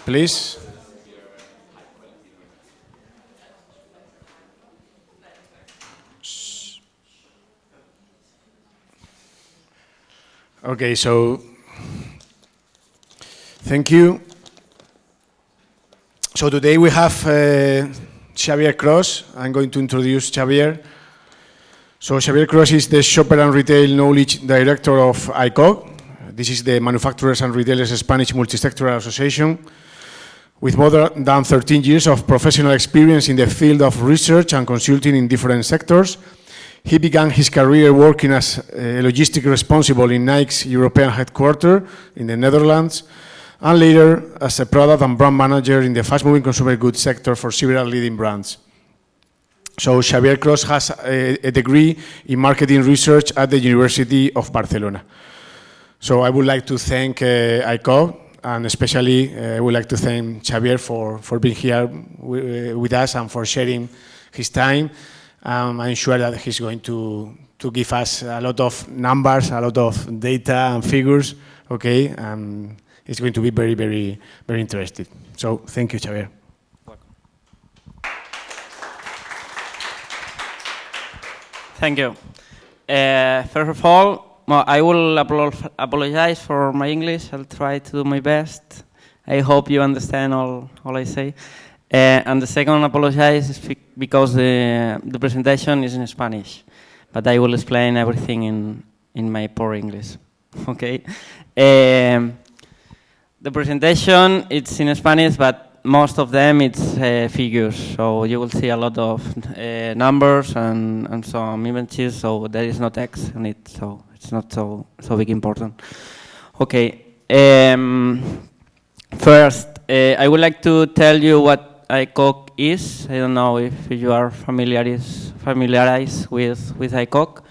please. Okay, so thank you. So today we have Xavier Cros. I'm going to introduce Xavier. So Xavier Cros is the Shopper and Retail Knowledge Director of ICOG. This is the Manufacturers and Retailers Spanish Multisectoral Association, with more than 13 years of professional experience in the field of research and consulting in different sectors. He began his career working as a logistic responsible in Nike's European headquarters in the Netherlands, and later as a product and brand manager in the fast-moving consumer goods sector for several leading brands. So Xavier Cros has a degree in marketing research at the University of Barcelona. So I would like to thank ICO, and especially I would like to thank Xavier for being here with us and for sharing his time. I'm sure that he's going to give us a lot of numbers, a lot of data and figures, okay? And it's going to be very, very, very interesting. So thank you, Xavier. Welcome. Thank you. First of all, I will apologize for my English. I'll try to do my best. I hope you understand all I say. And the second apologize is because the presentation is in Spanish, but I will explain everything in my poor English. Okay. The presentation it's in Spanish, but most of them it's figures. So you will see a lot of numbers and some images. So there is no text on it. So it's not so big important. Okay. First, I would like to tell you what ICOG is. I don't know if you are familiarized with ICOG.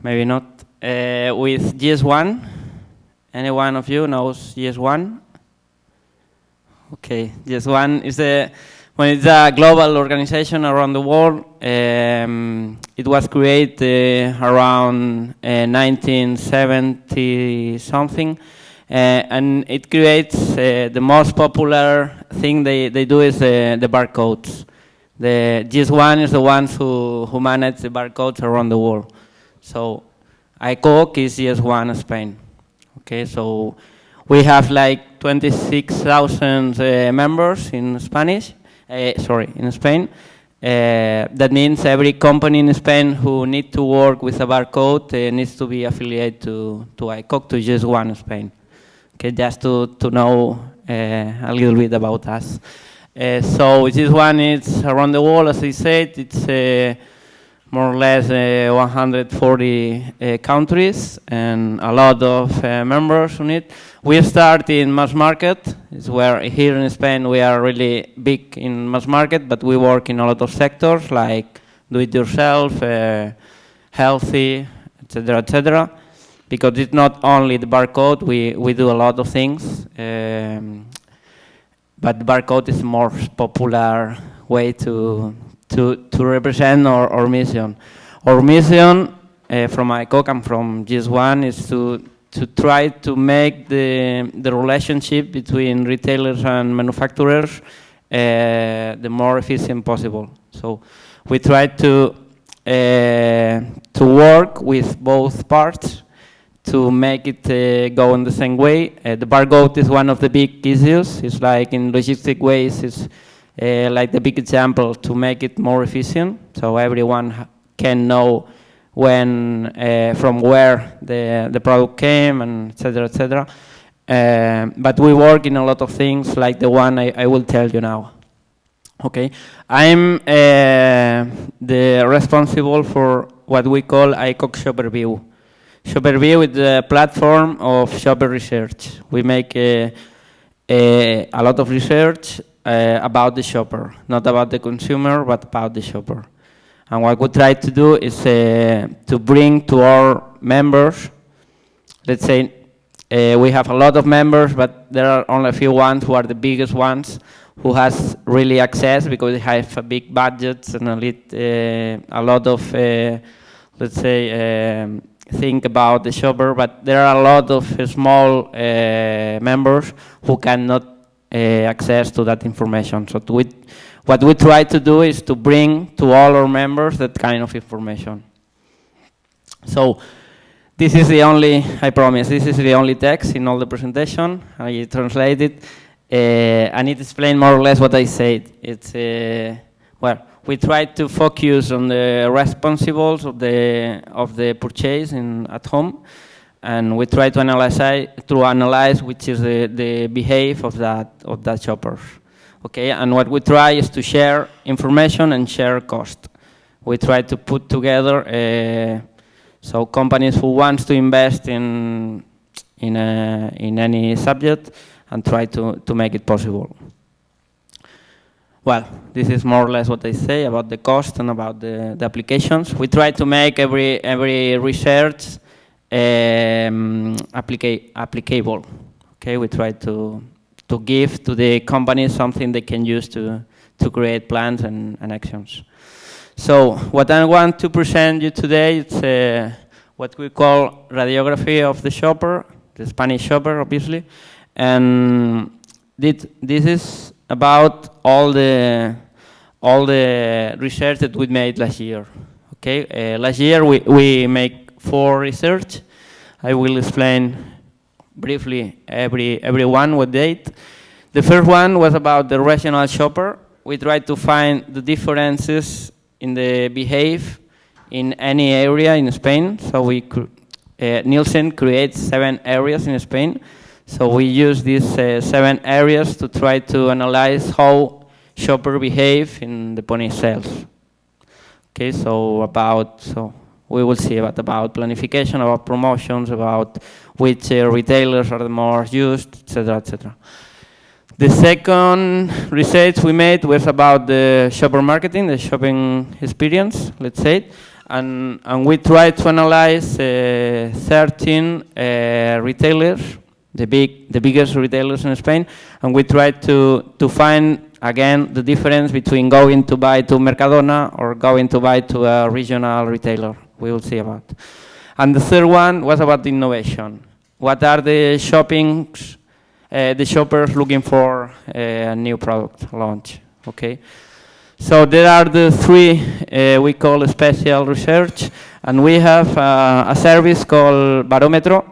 Maybe not. With GS1. Any one of you knows GS1? Okay, GS1 is when it's a global organization around the world. It was created around 1970 something. And it creates the most popular thing they do is the barcodes. The GS1 is the ones who manage the barcodes around the world. So ICOG is GS1 Spain. Okay, so we have like 26,000 members in Spanish. In Spain. That means every company in Spain who needs to work with a barcode needs to be affiliated to ICOG, to GS1 Spain. Okay, just to know a little bit about us. So this one is around the world, as I said. It's more or less 140 countries and a lot of members on it. We start in mass market. It's where here in Spain we are really big in mass market, but we work in a lot of sectors like do-it-yourself, healthy, etc., etc. Because it's not only the barcode, we do a lot of things, but the barcode is the more popular way to represent our mission. Our mission from ICOG and from GS1 is to try to make the relationship between retailers and manufacturers the more efficient possible. So we try to work with both parts to make it go in the same way. The barcode is one of the big issues. It's like in logistic ways, it's like the big example to make it more efficient, so everyone can know when, from where the product came, and etc., etc. But we work in a lot of things like the one I will tell you now. Okay, I'm the responsible for what we call ICOG Shopper View. Shopper View is the platform of shopper research. We make a lot of research about the shopper, not about the consumer, but about the shopper. And what we try to do is to bring to our members, let's say we have a lot of members, but there are only a few ones who are the biggest ones, who has really access because they have a big budgets and a lot of, let's say, think about the shopper, but there are a lot of small members who cannot access to that information. So what we try to do is to bring to all our members that kind of information. So this is the only, I promise, this is the only text in all the presentation. I translate it, and it explains more or less what I said. It's, well, we try to focus on the responsibles of the purchase at home, and we try to analyze which is the behavior of that shopper. Okay, and what we try is to share information and share cost. We try to put together so companies who want to invest in any subject and try to make it possible. Well, this is more or less what I say about the cost and about the applications. We try to make every research applicable. Okay, we try to give to the companies something they can use to create plans and actions. So what I want to present you today is what we call radiography of the shopper, the Spanish shopper, obviously, and this is about all the research that we made last year. Okay, last year we make 4 research. I will explain briefly every one what date. The first one was about the regional shopper. We tried to find the differences in the behavior in any area in Spain. So Nielsen creates 7 areas in Spain. So we use these 7 areas to try to analyze how shopper behave in the point of sales. Okay, so we will see about planification, about promotions, about which retailers are the more used, etc., etc. The second research we made was about the shopper marketing, the shopping experience, let's say, and we tried to analyze 13 retailers, the biggest retailers in Spain, and we tried to find again the difference between going to buy to Mercadona or going to buy to a regional retailer. We will see about. And the third one was about innovation. What are the shoppers looking for a new product launch? Okay, so there are the 3 we call special research, and we have a service called Barometer,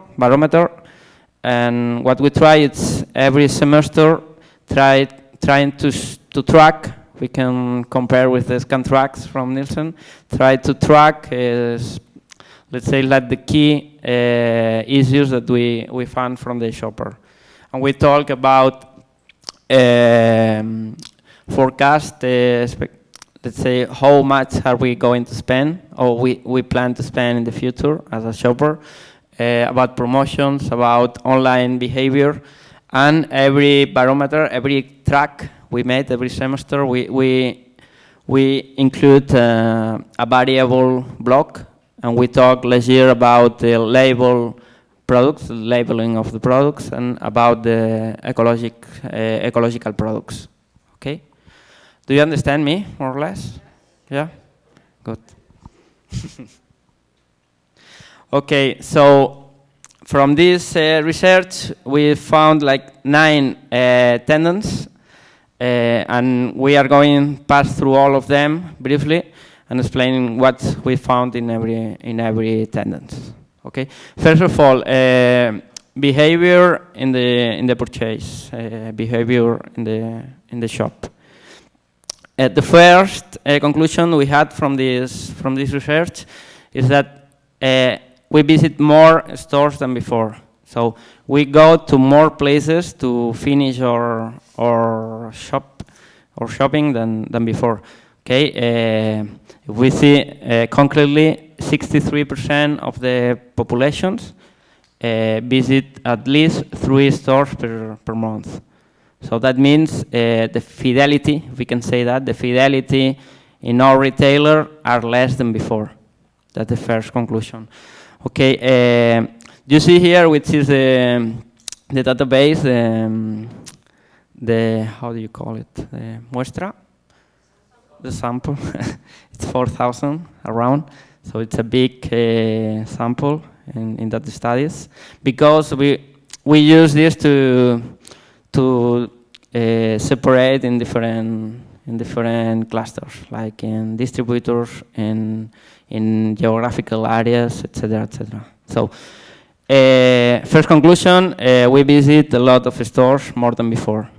and what we try is every semester trying to track. We can compare with the scan tracks from Nielsen. Try to track, let's say, like the key issues that we found from the shopper. And we talk about forecast, let's say, how much are we going to spend, or we plan to spend in the future as a shopper, about promotions, about online behavior, and every barometer, every track we made every semester, we include a variable block, and we talked last year about the labeling of the products, and about the ecological products. Okay, do you understand me more or less? Yeah, good. Okay, so from this research we found like 9 tendencies. And we are going pass through all of them briefly and explaining what we found in every tendency. Okay. First of all, behavior in the purchase, behavior in the shop. The first conclusion we had from this research is that we visit more stores than before. So we go to more places to finish our shopping than before. Okay, we see concretely 63% of the populations visit at least 3 stores per month. So that means the fidelity, if we can say that, the fidelity in our retailer are less than before. That's the first conclusion. Okay. You see here, which is the database, how do you call it? The muestra, the sample. It's 4,000 around, so it's a big sample in that studies, because we use this to separate in different clusters, like in distributors, in geographical areas, etc., etc. So, first conclusion: we visit a lot of stores more than before.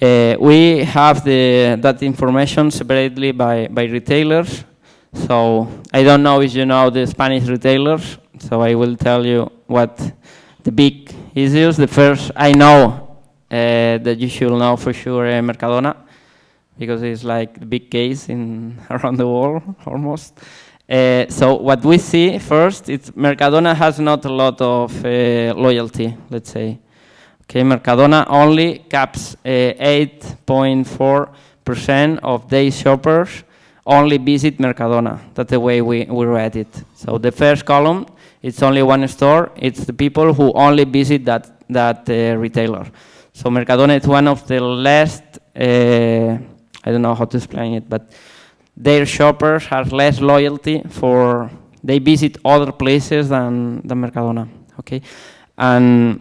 We have that information separately by retailers. So I don't know if you know the Spanish retailers. So I will tell you what the big issues. The first, I know that you should know for sure Mercadona, because it's like the big case around the world almost. So what we see first, Mercadona has not a lot of loyalty, let's say. Okay, Mercadona only caps 8.4% of their shoppers only visit Mercadona. That's the way we read it. So the first column, it's only one store. It's the people who only visit that retailer. So Mercadona is one of the last, I don't know how to explain it, but their shoppers have less loyalty they visit other places than Mercadona, okay? And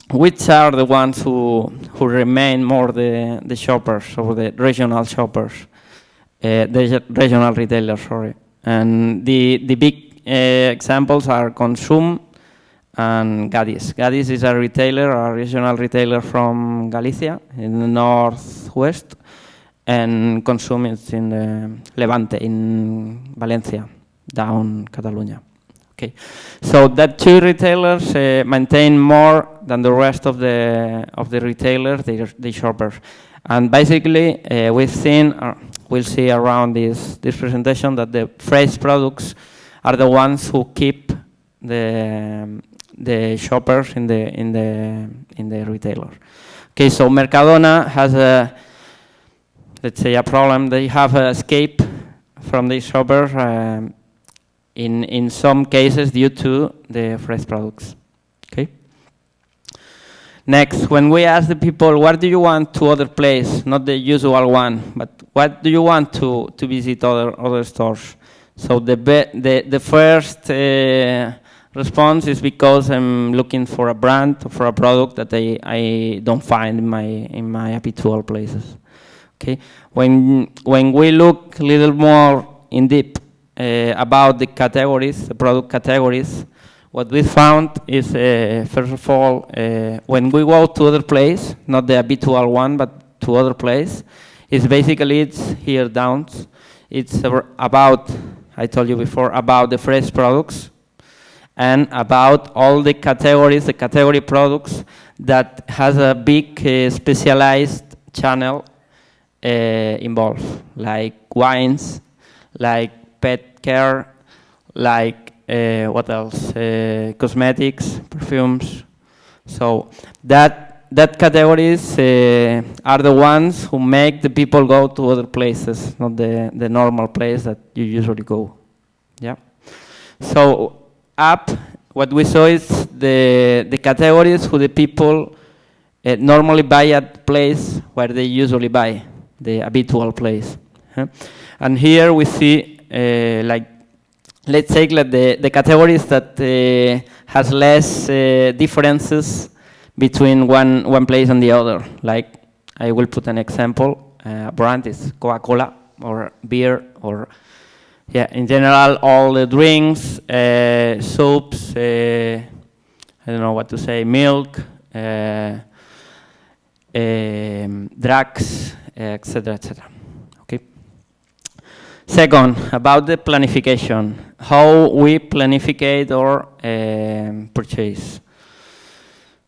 which are the ones who remain more the shoppers, or the regional shoppers, the regional retailers, sorry. And the big examples are Consum and Gadis. Gadis is a retailer, a regional retailer from Galicia in the northwest, and Consum is in the Levante, in Valencia, down Catalonia. Okay, so that two retailers maintain more than the rest of the retailers, the shoppers, and basically we'll see around this presentation that the fresh products are the ones who keep the shoppers in the retailer. Okay, so Mercadona has let's say a problem. They have an escape from the shoppers. In some cases due to the fresh products. Okay. Next, when we ask the people, what do you want to other place, not the usual one, but what do you want to visit other stores? So the first response is because I'm looking for a brand or for a product that I don't find in my habitual places. Okay. When we look a little more in deep about the categories, the product categories, what we found is, first of all, when we go to other place, not the habitual one, but to other place, it's here down. It's about, I told you before, about the fresh products and about all the categories, the category products that has a big specialized channel involved, like wines, like pet care, like what else? Cosmetics, perfumes. So that categories are the ones who make the people go to other places, not the normal place that you usually go. Yeah. So up, what we saw is the categories who the people normally buy at place where they usually buy, the habitual place. And here we see like, let's take like the categories that has less differences between one place and the other. Like, I will put an example. Brand is Coca-Cola or beer, or in general all the drinks, soaps, I don't know what to say, milk, drugs, etc., etc. Okay. Second, about the planification, how we planificate our purchase.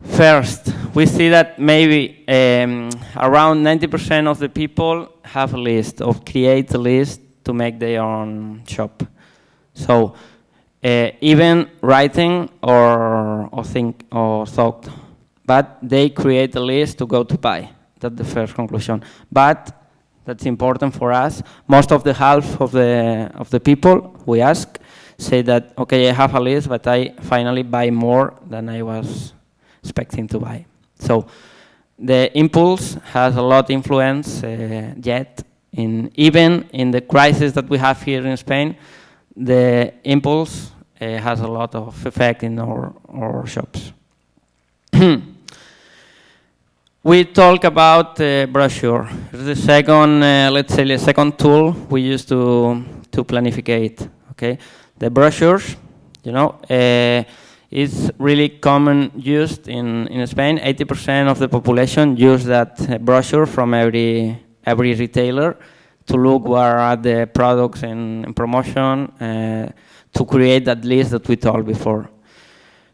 First, we see that maybe around 90% of the people have a list or create a list to make their own shop. So even writing or think or thought, but they create a list to go to buy. That's the first conclusion. But that's important for us. Most of the half of the people we ask say that, okay, I have a list, but I finally buy more than I was expecting to buy. So the impulse has a lot of influence yet. Even in the crisis that we have here in Spain, the impulse has a lot of effect in our shops. We talk about brochure. It's the second, let's say, the second tool we use to planificate. Okay, the brochures, you know, is really common used in Spain. 80% of the population use that brochure from every retailer to look where are the products in promotion, to create that list that we told before.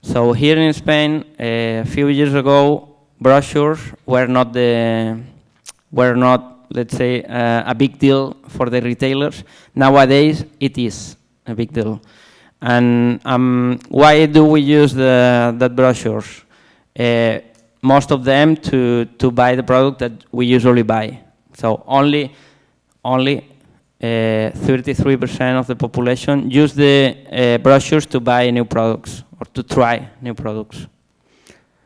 So here in Spain, a few years ago, brochures were not, let's say, a big deal for the retailers. Nowadays, it is a big deal. And why do we use that brochures? Most of them to buy the product that we usually buy. So only 33% of the population use the brochures to buy new products or to try new products.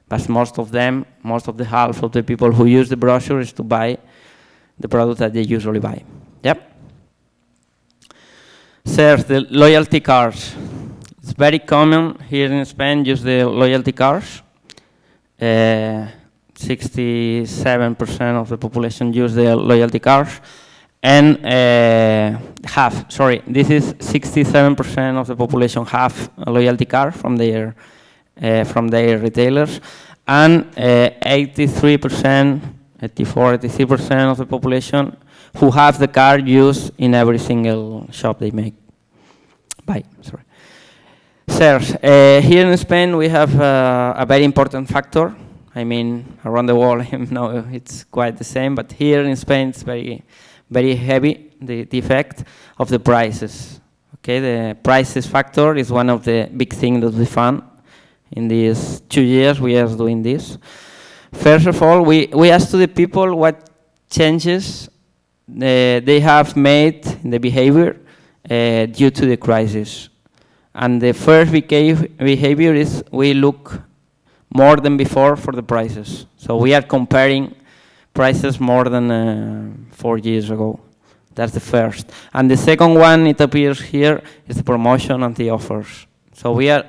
But most of the half of the people who use the brochure is to buy the product that they usually buy. Yep. Third, the loyalty cards. It's very common here in Spain, use the loyalty cards. 67% of the population use the loyalty cards. And this is 67% of the population have a loyalty card from their retailers. And 83% of the population who have the card used in every single shop they buy. Third, here in Spain we have a very important factor. I mean, around the world, no, it's quite the same, but here in Spain it's very, very heavy, the effect of the prices. Okay, the prices factor is one of the big things that we found in these 2 years we are doing this. First of all, we asked to the people what changes they have made in the behavior due to the crisis. And the first behavior is we look more than before for the prices. So we are comparing prices more than 4 years ago. That's the first. And the second one, it appears here, is the promotion and the offers. So we are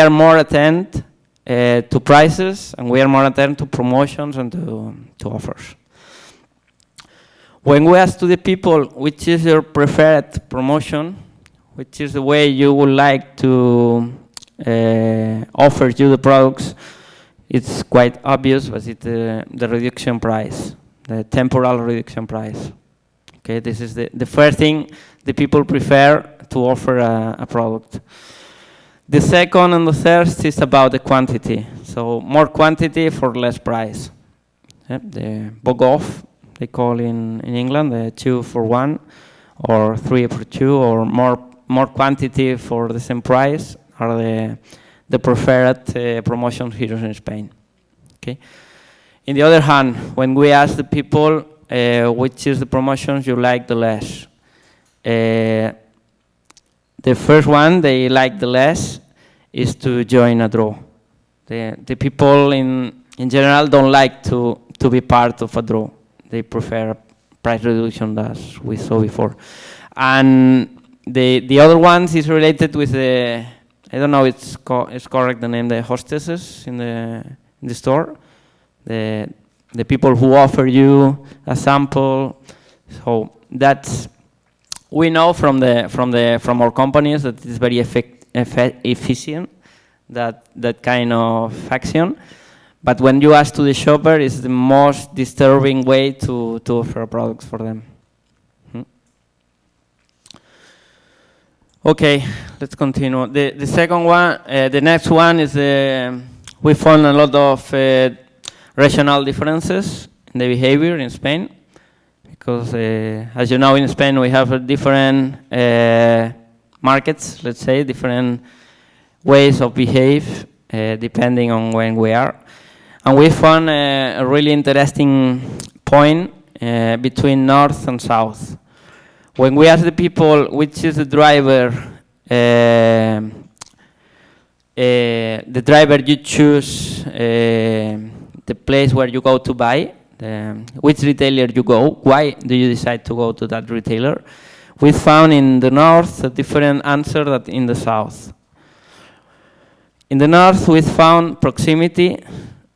more attentive to prices, and we are more attentive to promotions and to offers. When we ask to the people which is your preferred promotion, which is the way you would like to offer you the products, it's quite obvious, but it's the reduction price, the temporal reduction price. Okay, this is the first thing the people prefer to offer a product. The second and the third is about the quantity. So more quantity for less price. The BOGOF, they call in England, the 2 for 1 or 3 for 2, or more quantity for the same price are the preferred promotions here in Spain. Okay. In the other hand, when we ask the people which is the promotions you like the less, the first one they like the less is to join a draw. The people in general don't like to be part of a draw. They prefer price reduction as we saw before. And the other ones is related with the, I don't know it's correct the name, the hostesses in the store, the people who offer you a sample. So that's, we know from our companies that it's very efficient, that kind of action. But when you ask to the shopper, it's the most disturbing way to offer products for them. Okay, let's continue. The second one, the next one is we found a lot of regional differences in the behavior in Spain, because as you know, in Spain we have different markets, let's say, different ways of behave depending on when we are. And we found a really interesting point between north and south. When we ask the people which is the driver you choose, the place where you go to buy, which retailer you go, why do you decide to go to that retailer, we found in the north a different answer than in the south. In the north, we found proximity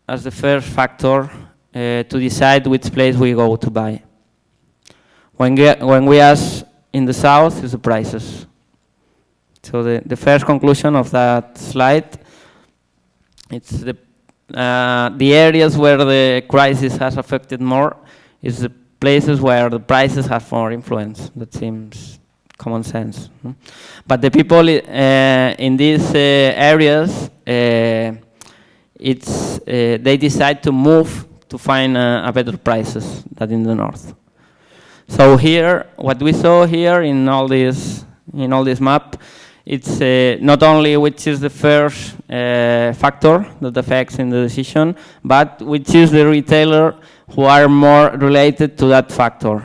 as the first factor to decide which place we go to buy. When we ask in the south, is the prices. So the first conclusion of that slide, it's the areas where the crisis has affected more is the places where the prices have more influence. That seems common sense. But the people in these areas, they decide to move to find a better prices than in the north. So here, what we saw here in all this map, it's not only which is the first factor that affects in the decision, but which is the retailer who are more related to that factor.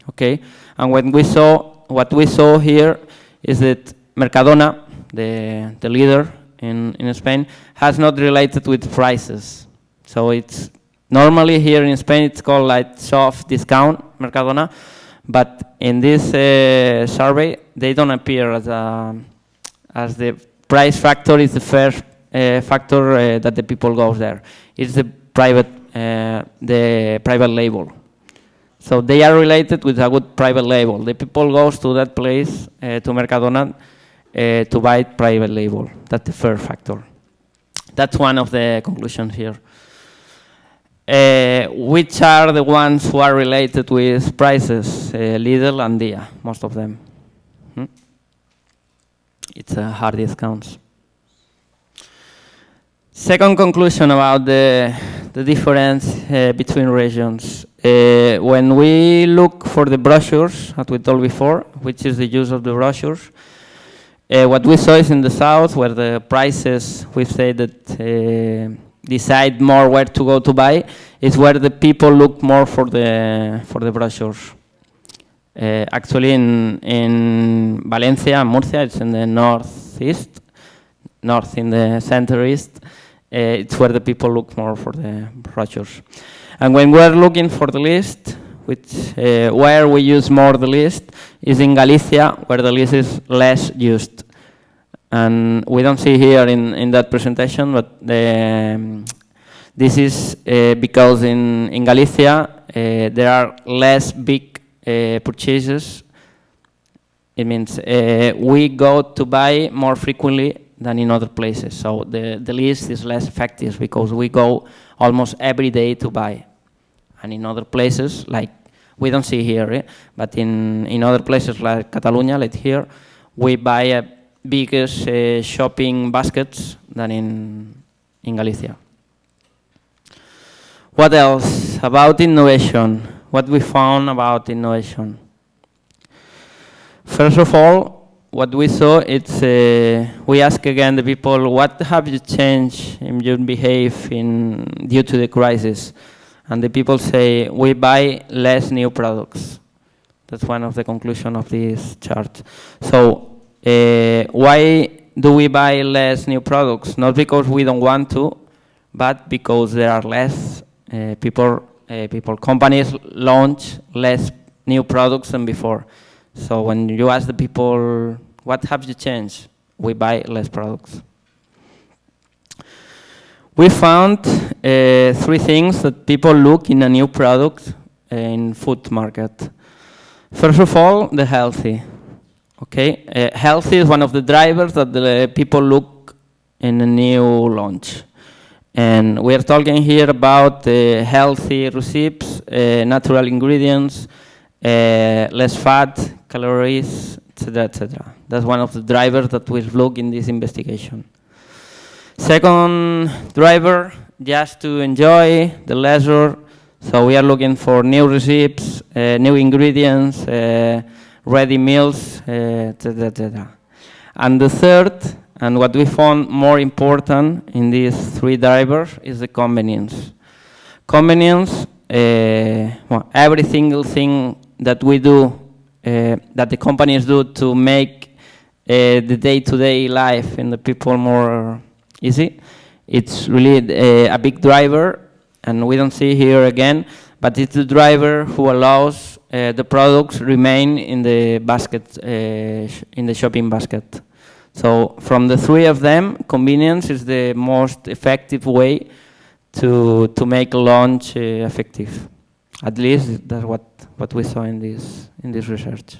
Okay, and what we saw here is that Mercadona, the leader in Spain, has not related with prices. So it's normally here in Spain it's called like soft discount Mercadona, but in this survey they don't appear as the price factor is the first factor that the people goes there. It's the private label. So they are related with a good private label. The people goes to that place to Mercadona to buy private label. That's the first factor. That's one of the conclusions here. Which are the ones who are related with prices? Lidl and Dia, most of them. It's hard discounts. Second conclusion about the difference between regions. When we look for the brochures, as we told before, which is the use of the brochures, what we saw is in the south where the prices, we say that decide more where to go to buy, is where the people look more for the brochures. Actually, in Valencia and Murcia, it's in the northeast, north in the center east. It's where the people look more for the brochures. And when we're looking for the list, which where we use more the list is in Galicia, where the list is less used. And we don't see here in that presentation, but this is because in Galicia there are less big purchases. It means we go to buy more frequently than in other places. So the list is less effective because we go almost every day to buy. And in other places, like we don't see here, but in other places like Catalonia, like here, we buy biggest shopping baskets than in Galicia. What else about innovation? What we found about innovation? First of all, what we saw, it's we ask again the people, what have you changed in your behavior due to the crisis? And the people say, we buy less new products. That's one of the conclusions of this chart. So why do we buy less new products? Not because we don't want to, but because there are less companies launch less new products than before. So when you ask the people, what have you changed? We buy less products. We found 3 things that people look in a new product in food market. First of all, the healthy. Okay, healthy is one of the drivers that the people look in a new launch. And we are talking here about healthy recipes, natural ingredients, less fat, calories, etc., etc. That's one of the drivers that we look in this investigation. Second driver, just to enjoy the leisure. So we are looking for new recipes, new ingredients, ready meals, etc., etc. And the third, and what we found more important in these 3 drivers, is the convenience. Convenience, every single thing that we do, that the companies do to make the day-to-day life in the people more easy, it's really a big driver, and we don't see here again, but it's the driver who allows the products remain in the basket, in the shopping basket. So from the 3 of them, convenience is the most effective way to make launch effective. At least that's what we saw in this research.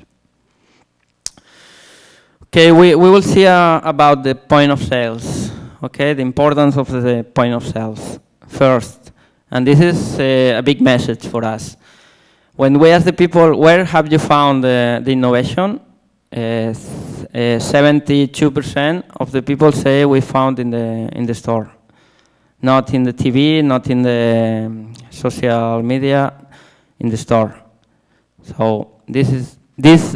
Okay, we will see about the point of sales. Okay, the importance of the point of sales first, and this is a big message for us. When we ask the people, where have you found the innovation? 72% of the people say we found in the store, not in the TV, not in the social media, in the store. So this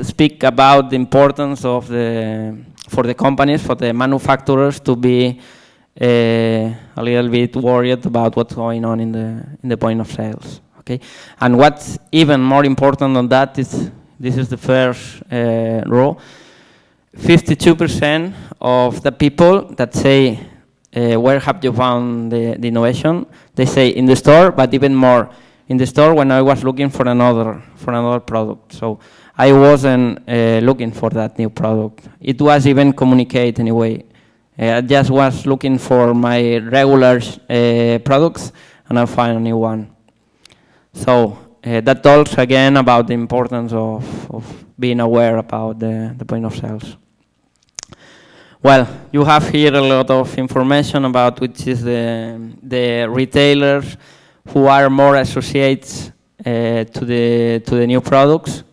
speak about the importance of for the companies, for the manufacturers to be a little bit worried about what's going on in the point of sales. Okay, and what's even more important than that is this is the first row. 52% of the people that say where have you found the innovation, they say in the store, but even more in the store when I was looking for another product. So I wasn't looking for that new product. It was even communicate anyway. I just was looking for my regular products, and I find a new one. So that talks again about the importance of being aware about the point of sales. Well, you have here a lot of information about which is the retailers who are more associates to the new products,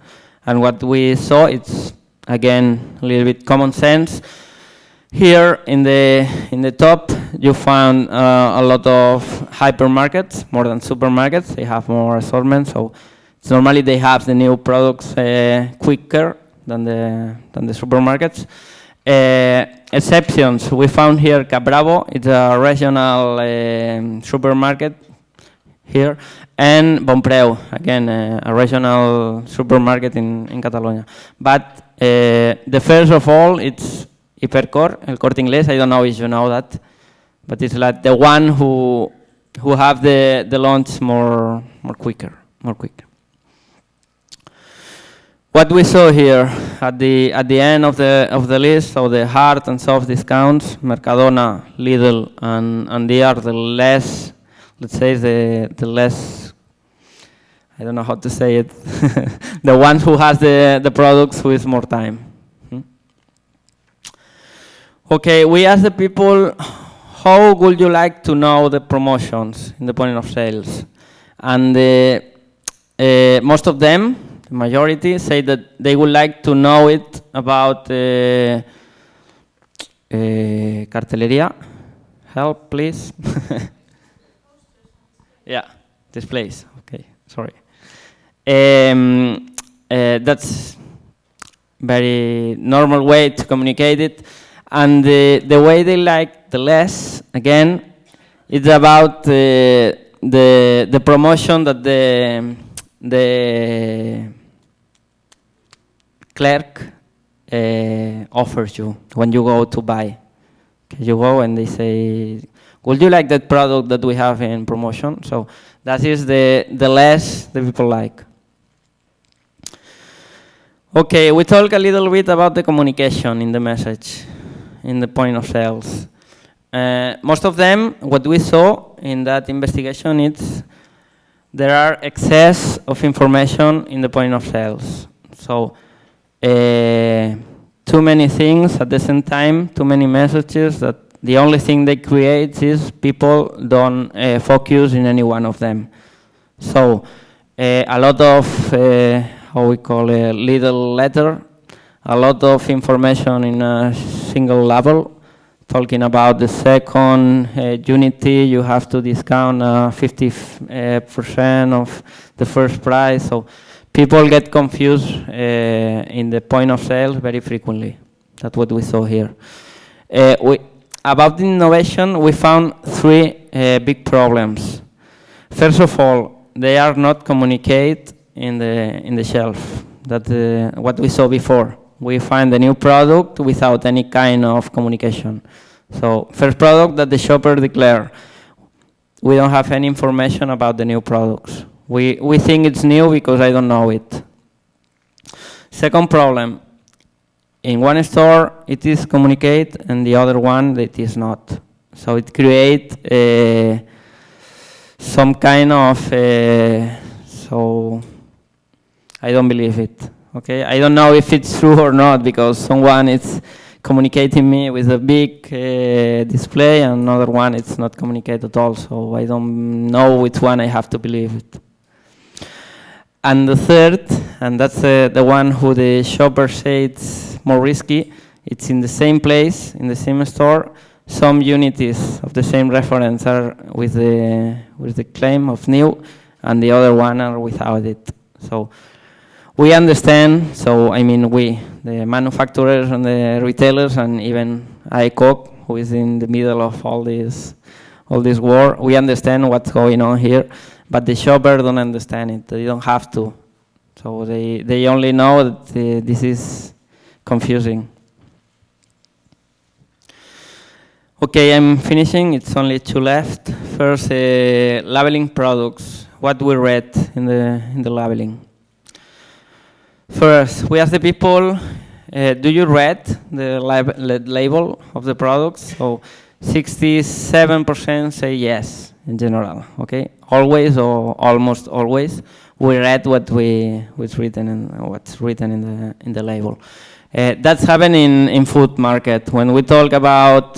and what we saw, it's again a little bit common sense. Here in the top, you found a lot of hypermarkets, more than supermarkets. They have more assortment, so normally they have the new products quicker than the supermarkets. Exceptions, we found here Cabravo, it's a regional supermarket here, and Bonpreu, again a regional supermarket in Catalonia. But the first of all, it's Hipercor, El Corte Inglés. I don't know if you know that, but it's like the one who have the launch more quicker. What we saw here at the end of the list, so the hard and soft discounts, Mercadona, Lidl, and they are the less, let's say the less, I don't know how to say it, the ones who has the products with more time. Okay, we asked the people, how would you like to know the promotions in the point of sales? And most of them, the majority, say that they would like to know it about cartelería. Help, please. Yeah, displays. Okay, sorry. That's very normal way to communicate it. And the way they like the less, again, it's about the promotion that the clerk offers you when you go to buy. Okay, you go and they say, would you like that product that we have in promotion? So that is the less the people like. Okay, we talk a little bit about the communication in the message, in the point of sales. Most of them, what we saw in that investigation is there are excess of information in the point of sales. So too many things at the same time, too many messages that the only thing they create is people don't focus in any one of them. So a lot of, how we call a little letter, a lot of information in a single level, talking about the second unity, you have to discount 50% of the first price. So people get confused in the point of sale very frequently. That's what we saw here. About the innovation, we found three big problems. First of all, they are not communicate in the shelf. That's what we saw before. We find the new product without any kind of communication. So first product that the shopper declare, we don't have any information about the new products. We think it's new because I don't know it. Second problem, in one store it is communicate and the other one it is not. So it creates some kind of, so I don't believe it. Okay, I don't know if it's true or not because someone is communicating me with a big display and another one it's not communicated at all. So I don't know which one I have to believe it. And the third, and that's the one who the shopper said it's more risky, it's in the same place, in the same store, some unities of the same reference are with the claim of new, and the other one are without it. So we understand, so I mean we, the manufacturers and the retailers and even ICOC, who is in the middle of all this war, we understand what's going on here. But the shopper don't understand it. They don't have to. So they only know that this is confusing. Okay, I'm finishing. It's only two left. First, labeling products. What we read in the labeling. First, we ask the people, do you read the label of the products? So 67% say yes in general. Okay, always or almost always we read what's written in the label. That's happening in food market when we talk about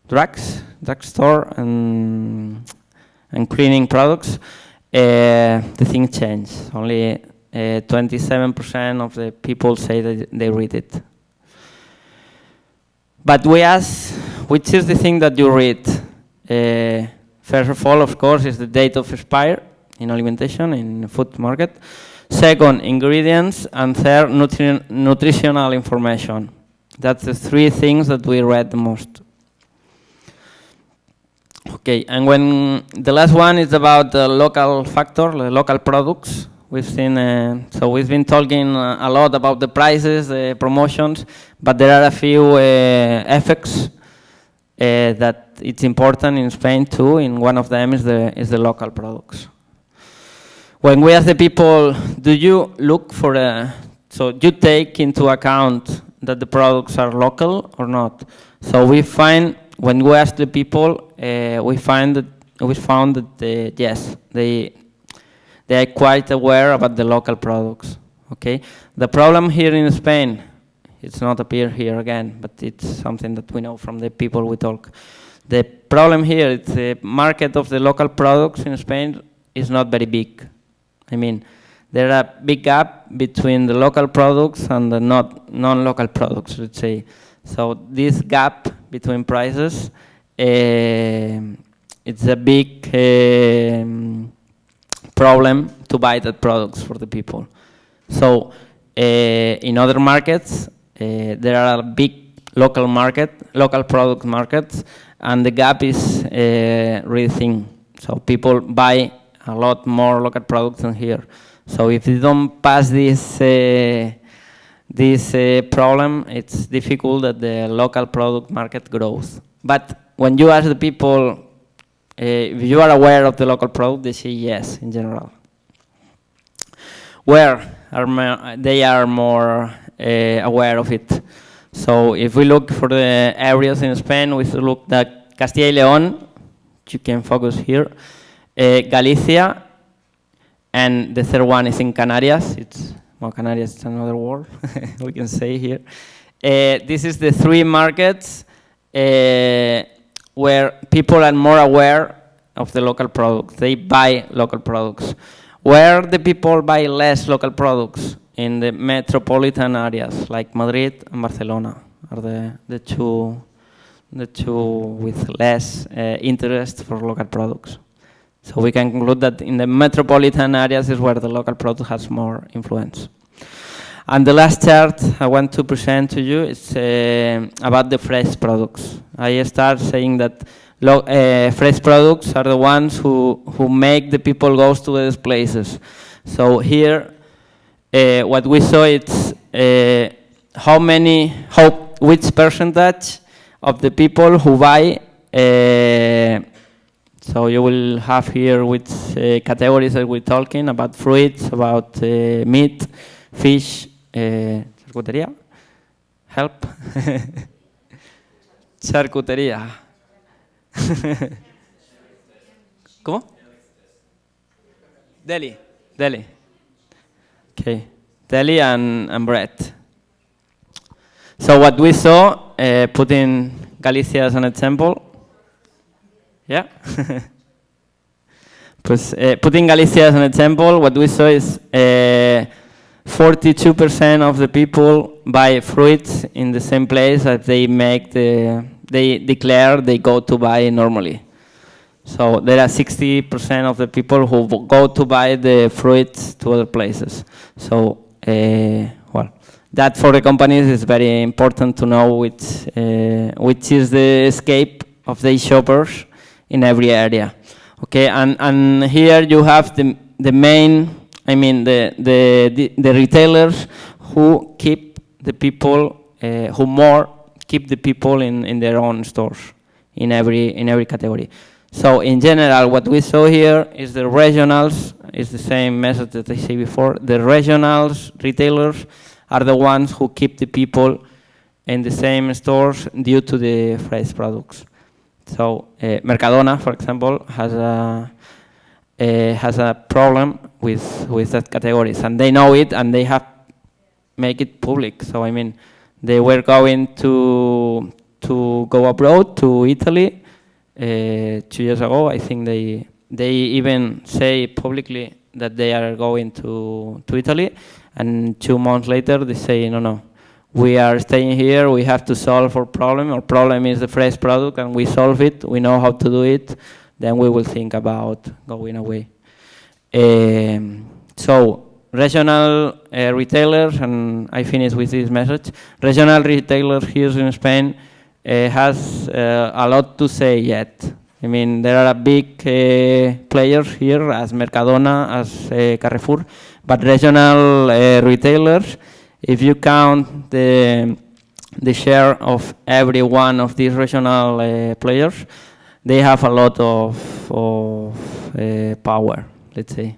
drugstore and cleaning products. The thing changed. Only 27% of the people say that they read it. But we ask, which is the thing that you read? First of all, of course, is the date of expire in alimentation, in food market. Second, ingredients. And third, nutritional information. That's the three things that we read the most. Okay, and when the last one is about the local factor, the local products. We've seen, so we've been talking a lot about the prices, the promotions, but there are a few effects that it's important in Spain too. And one of them is the local products. When we ask the people, do you look for so you take into account that the products are local or not? So we find, when we ask the people, we found that yes, they are quite aware about the local products. Okay, the problem here in Spain, it's not appear here again, but it's something that we know from the people we talk. The problem here is the market of the local products in Spain is not very big. I mean, there are a big gap between the local products and the non-local products, let's say. So this gap between prices, it's a big problem to buy that products for the people. So in other markets, there are big local product markets, and the gap is really thin. So people buy a lot more local products than here. So if you don't pass this problem, it's difficult that the local product market grows. But when you ask the people, if you are aware of the local product, they say yes in general. Where they are more aware of it. So if we look for the areas in Spain, we look at Castilla y León, you can focus here, Galicia, and the third one is in Canarias. Canarias is another word we can say here. This is the three markets where people are more aware of the local products. They buy local products. Where the people buy less local products? In the metropolitan areas, like Madrid and Barcelona, are the two with less interest for local products. So we can conclude that in the metropolitan areas is where the local product has more influence. And the last chart I want to present to you is about the fresh products. I start saying that fresh products are the ones who make the people go to these places. So here, what we saw is which percentage of the people who buy. So you will have here which categories that we're talking about: fruits, about meat, fish, charcutería. Help. Charcutería. ¿Cómo? Delhi. Delhi. Okay. Delhi and bread. So what we saw, putting Galicia as an example. Yeah. Putting Galicia as an example, what we saw is 42% of the people buy fruits in the same place that they declare they go to buy normally. So there are 60% of the people who go to buy the fruits to other places. So, well, that for the companies is very important to know which is the escape of the shoppers in every area. Okay, and here you have the main, I mean the retailers who keep the people, keep the people in their own stores in every category. So in general, what we saw here is the regionals, is the same message that I said before. The regionals, retailers, are the ones who keep the people in the same stores due to the fresh products. So Mercadona, for example, has a problem with that categories, and they know it, and they have make it public. So I mean, they were going to go abroad to Italy 2 years ago. I think they even say publicly that they are going to Italy, and 2 months later they say no. We are staying here, we have to solve our problem. Our problem is the fresh product, and we solve it, we know how to do it, then we will think about going away. So, regional retailers, and I finish with this message, regional retailers here in Spain has a lot to say yet. I mean, there are big players here, as Mercadona, as Carrefour, but regional retailers, if you count the share of every one of these regional players, they have a lot of power, let's say.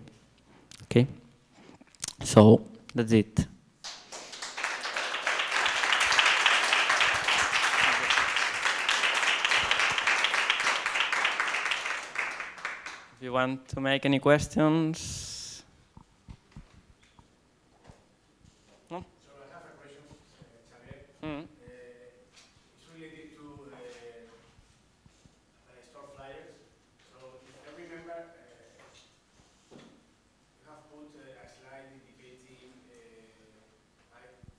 Okay, so that's it. If you want to make any questions. It's related to store flyers. So if I remember, you have put a slide indicating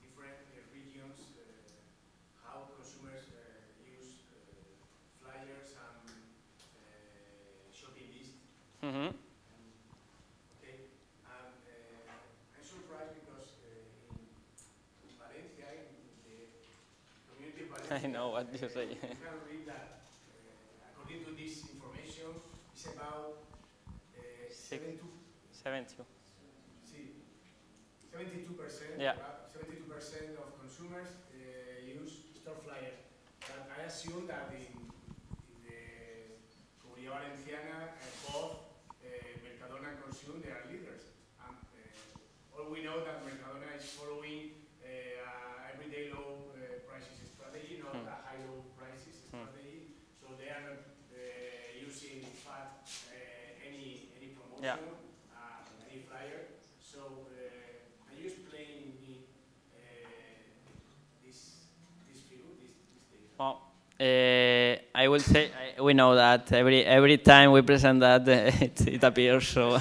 different regions, how consumers use flyers and shopping lists. Mm-hmm. Okay, and I'm surprised because in Valencia, in the community of Valencia, I know what you say. You can read that, according to this information, it's about 72%. See, 72%. Yeah. 72% of consumers use store flyers. But I assume that in the Comunidad Valenciana, both Mercadona and Consum, they are leaders. And all we know that Mercadona is following everyday low prices strategy, not a high-low prices strategy. So they are not using, in fact, any promotion, any flyer. So can you explain me this figure, this data? Well, I will say we know that every time we present that it appears. So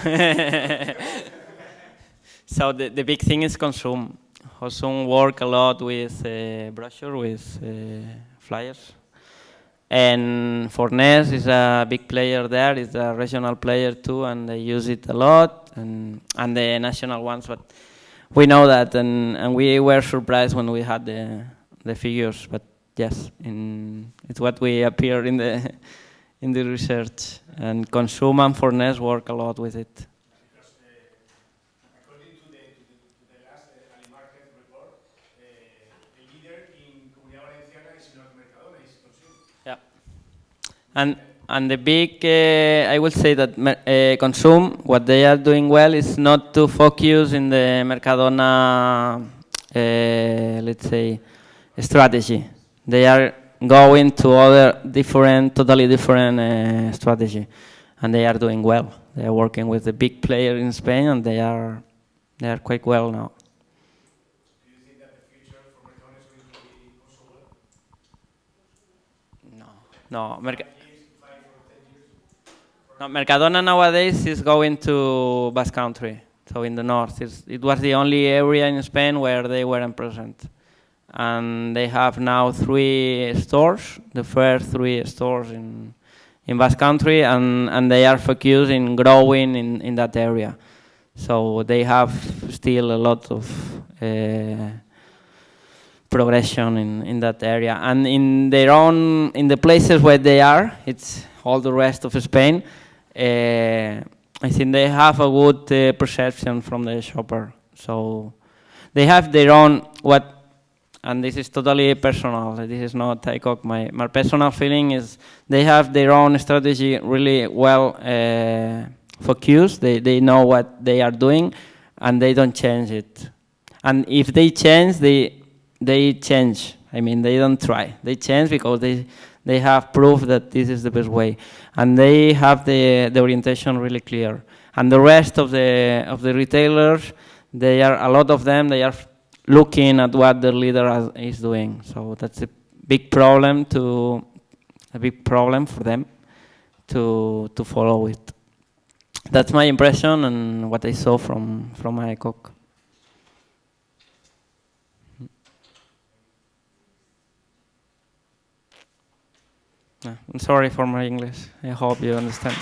so the big thing is Consum. Consum work a lot with brochure, with flyers. And Fornes is a big player there, is a regional player too, and they use it a lot, and the national ones. But we know that, and we were surprised when we had the figures. But yes, it's what we appear in the research, and Consum and Fornes work a lot with it. And the big, I will say that Consum, what they are doing well is not to focus in the Mercadona, let's say, strategy. They are going to other totally different strategy. and they are doing well. They are working with the big player in Spain, and they are quite well now. Do you think that the future for Mercadona is going to be also well? No, Years, 5 or 10 years? no. Mercadona nowadays is going to Basque Country, so in the north. It was the only area in Spain where they weren't present. And they have now 3 stores, the first 3 stores in Basque Country, and they are focused in growing in that area. So they have still a lot of progression in that area. And in the places where they are, it's all the rest of Spain, I think they have a good perception from the shopper. So they have their own, and this is totally personal, this is not ICOC, my personal feeling is they have their own strategy really well focused, they know what they are doing, and they don't change it. And if they change, they change. I mean, they don't try. They change because they have proof that this is the best way. And they have the orientation really clear. And the rest of the retailers, a lot of them, they are looking at what the leader is doing. So that's a big problem for them to follow it. That's my impression and what I saw from ICOC. I'm sorry for my English. I hope you understand.